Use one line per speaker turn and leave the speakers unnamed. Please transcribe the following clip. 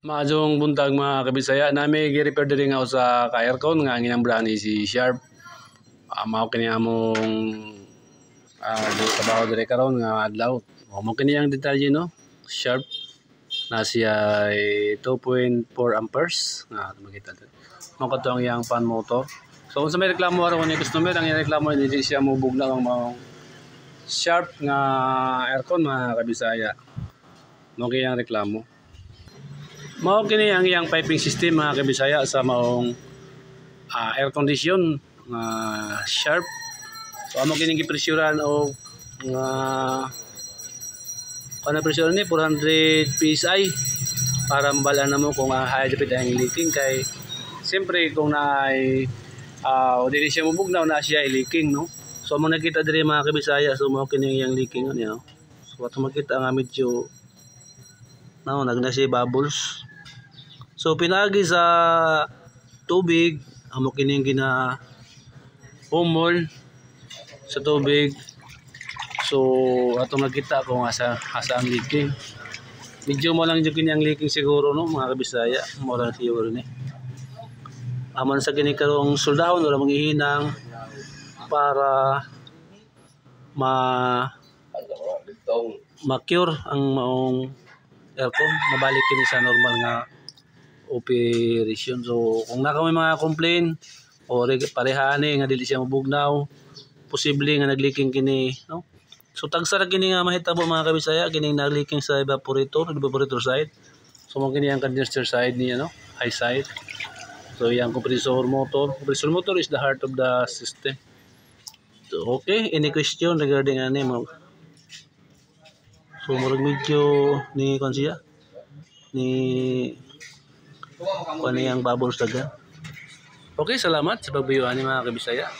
Maadong buntag mga kabisaya, nami gi-repair diri nga sa ka-aircon nga ang brand ni si Sharp. Mao kini among trabaho diri karon nga adlaw. Mo kini ang detalye no. Sharp na siya 2.4 amperes nga makita dito. Mao kadto ang iyang fan motor. So unsa may reklamo aron ni customer, ang reklamo ni siya mo bugna ang mga Sharp nga aircon mga kabisaya. Mo kini ang reklamo. Mao kini ang iyang piping system mga kabisaya sa maong air condition nga Sharp. So amo kini gipresyuran og nga kana presyo ni 400 PSI para mabalaan namo kung high depth ang leaking kay siyempre kung naay dili siya mubugnaw na siya leaking no. So amo nakita diri mga kabisaya, so mao kini ang leaking niya. So ato makita nga medyo nagna siya bubbles. So pinagi sa tubig, amo kini gina umol sa tubig. So ato makita kung asa ang leaking. Medyo mo lang jud kini ang leaking siguro no mga kabisaya, mo lang siguro ni. Amon sa kini karong soldahon wala manghihinang para ma-cure ang maong aircon, mabalik kini sa normal nga operation. So kung naka may mga complain o parehani nga dili siya mabugnaw, posible nga nagleaking kini no. So tagsa ra kini nga mahitabo mga kabisaya, kini nagleaking sa evaporator side. So mo kini ang condenser side niya no, high side. So yang compressor motor is the heart of the system. So okay, any question regarding ani mo? So murag medyo ni konsiya ni ang bubbles dagan. Okay, salamat sa pagbayuhan ni mga kabisaya.